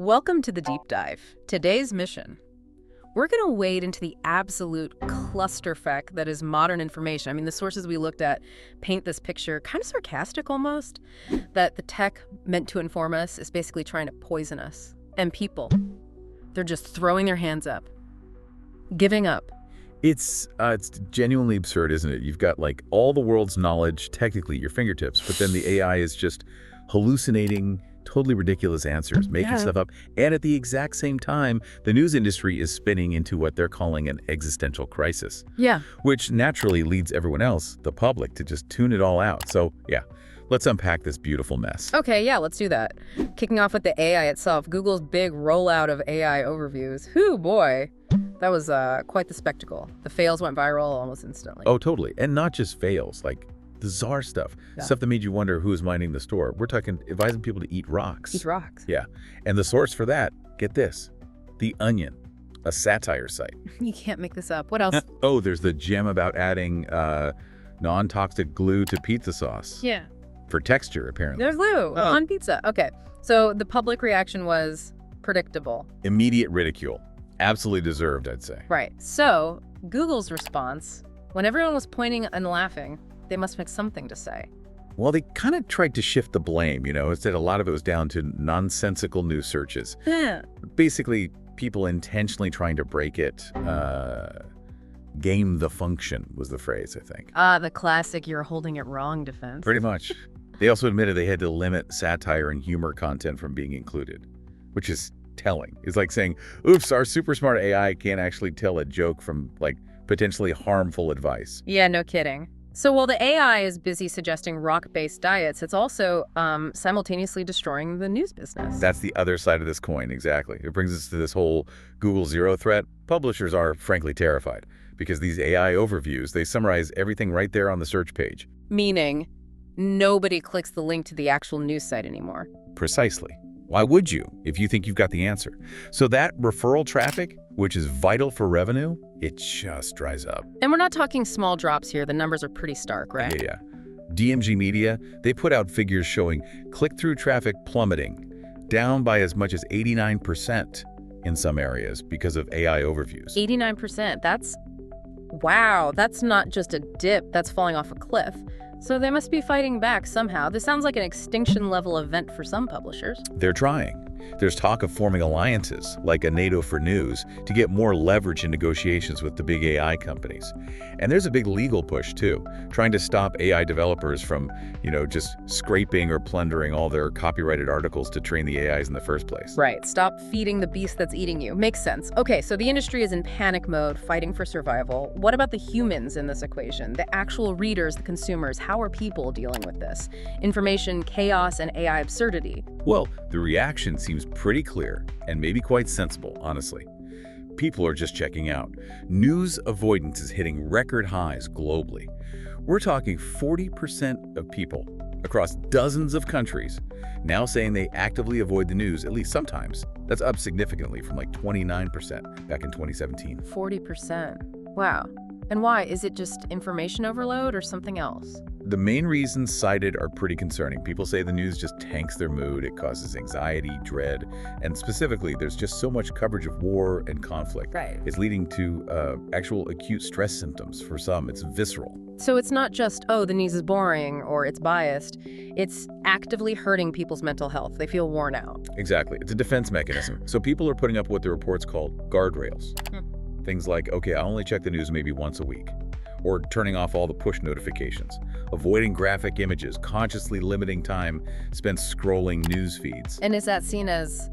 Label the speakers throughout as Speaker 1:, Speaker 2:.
Speaker 1: Welcome to the deep dive. Today's mission. We're going to wade into the absolute clusterfuck that is modern information. I mean, the sources we looked at paint this picture, kind of sarcastic almost, that the tech meant to inform us is basically trying to poison us. And people, they're just throwing their hands up, giving up.
Speaker 2: It's genuinely absurd, isn't it? You've got like all the world's knowledge technically at your fingertips, but then the AI is just hallucinating totally ridiculous answers, making stuff up. And at the exact same time, the news industry is spinning into what they're calling an existential crisis.
Speaker 1: Yeah.
Speaker 2: Which naturally leads everyone else, the public, to just tune it all out. So yeah, let's unpack this beautiful mess.
Speaker 1: Okay, yeah, let's do that. Kicking off with the AI itself, Google's big rollout of AI overviews. Whew, boy. That was quite the spectacle. The fails went viral almost instantly.
Speaker 2: Oh, totally. And not just fails, like bizarre stuff.
Speaker 1: Yeah.
Speaker 2: Stuff that made you wonder who's minding the store. We're talking advising people to eat rocks.
Speaker 1: Eat rocks.
Speaker 2: Yeah. And the source for that, get this, The Onion, a satire site.
Speaker 1: You can't make this up. What else?
Speaker 2: Oh, there's the gem about adding non-toxic glue to pizza sauce.
Speaker 1: Yeah.
Speaker 2: For texture, apparently.
Speaker 1: There's glue on pizza. Okay. So the public reaction was predictable.
Speaker 2: Immediate ridicule. Absolutely deserved, I'd say.
Speaker 1: Right. So Google's response, when everyone was pointing and laughing, they must have something to say.
Speaker 2: Well, they kind of tried to shift the blame, Instead, a lot of it was down to nonsensical news searches.
Speaker 1: Yeah.
Speaker 2: Basically, people intentionally trying to break it. Game the function was the phrase, I think.
Speaker 1: The classic "you're holding it wrong" defense.
Speaker 2: Pretty much. They also admitted they had to limit satire and humor content from being included, which is telling. It's like saying, oops, our super smart AI can't actually tell a joke from like potentially harmful advice.
Speaker 1: Yeah, no kidding. So while the AI is busy suggesting rock-based diets, it's also simultaneously destroying the news business.
Speaker 2: That's the other side of this coin, exactly. It brings us to this whole Google Zero threat. Publishers are frankly terrified because these AI overviews, they summarize everything right there on the search page.
Speaker 1: Meaning, nobody clicks the link to the actual news site anymore.
Speaker 2: Precisely. Why would you if you think you've got the answer? So that referral traffic, which is vital for revenue, it just dries up.
Speaker 1: And we're not talking small drops here. The numbers are pretty stark, right?
Speaker 2: Yeah. DMG Media, they put out figures showing click-through traffic plummeting, down by as much as 89% in some areas because of AI overviews.
Speaker 1: 89%. Wow, that's not just a dip, that's falling off a cliff. So they must be fighting back somehow. This sounds like an extinction-level event for some publishers.
Speaker 2: They're trying. There's talk of forming alliances, like a NATO for news, to get more leverage in negotiations with the big AI companies. And there's a big legal push, too, trying to stop AI developers from, just scraping or plundering all their copyrighted articles to train the AIs in the first place.
Speaker 1: Right. Stop feeding the beast that's eating you. Makes sense. Okay, so the industry is in panic mode, fighting for survival. What about the humans in this equation? The actual readers, the consumers? How are people dealing with this? Information, chaos, and AI absurdity.
Speaker 2: Well, the reaction seems pretty clear and maybe quite sensible, honestly. People are just checking out. News avoidance is hitting record highs globally. We're talking 40% of people across dozens of countries now saying they actively avoid the news, at least sometimes. That's up significantly from like 29% back in 2017.
Speaker 1: 40%. Wow. And why? Is it just information overload or something else?
Speaker 2: The main reasons cited are pretty concerning. People say the news just tanks their mood, it causes anxiety, dread, and specifically, there's just so much coverage of war and conflict.
Speaker 1: Right.
Speaker 2: It's leading to actual acute stress symptoms. For some, it's visceral.
Speaker 1: So it's not just, the news is boring or it's biased. It's actively hurting people's mental health. They feel worn out.
Speaker 2: Exactly. It's a defense mechanism. So people are putting up what the reports called guardrails. Things like, okay, I only check the news maybe once a week. Or turning off all the push notifications, avoiding graphic images, consciously limiting time spent scrolling news feeds.
Speaker 1: And is that seen as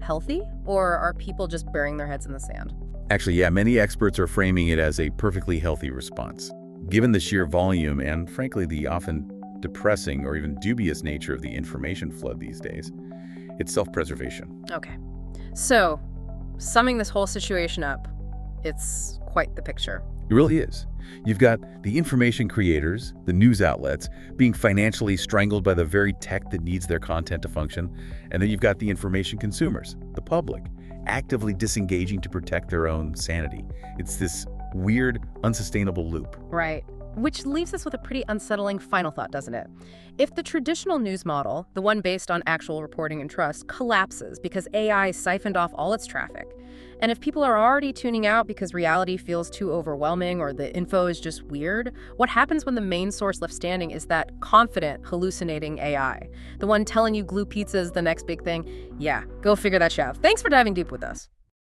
Speaker 1: healthy, or are people just burying their heads in the sand?
Speaker 2: Actually, yeah, many experts are framing it as a perfectly healthy response. Given the sheer volume and, frankly, the often depressing or even dubious nature of the information flood these days, it's self-preservation.
Speaker 1: Okay. So, summing this whole situation up, it's quite the picture.
Speaker 2: It really is. You've got the information creators, the news outlets, being financially strangled by the very tech that needs their content to function. And then you've got the information consumers, the public, actively disengaging to protect their own sanity. It's this weird, unsustainable loop.
Speaker 1: Right. Which leaves us with a pretty unsettling final thought, doesn't it? If the traditional news model, the one based on actual reporting and trust, collapses because AI siphoned off all its traffic, and if people are already tuning out because reality feels too overwhelming or the info is just weird, what happens when the main source left standing is that confident, hallucinating AI? The one telling you glue pizza is the next big thing? Yeah, go figure that shit out. Thanks for diving deep with us.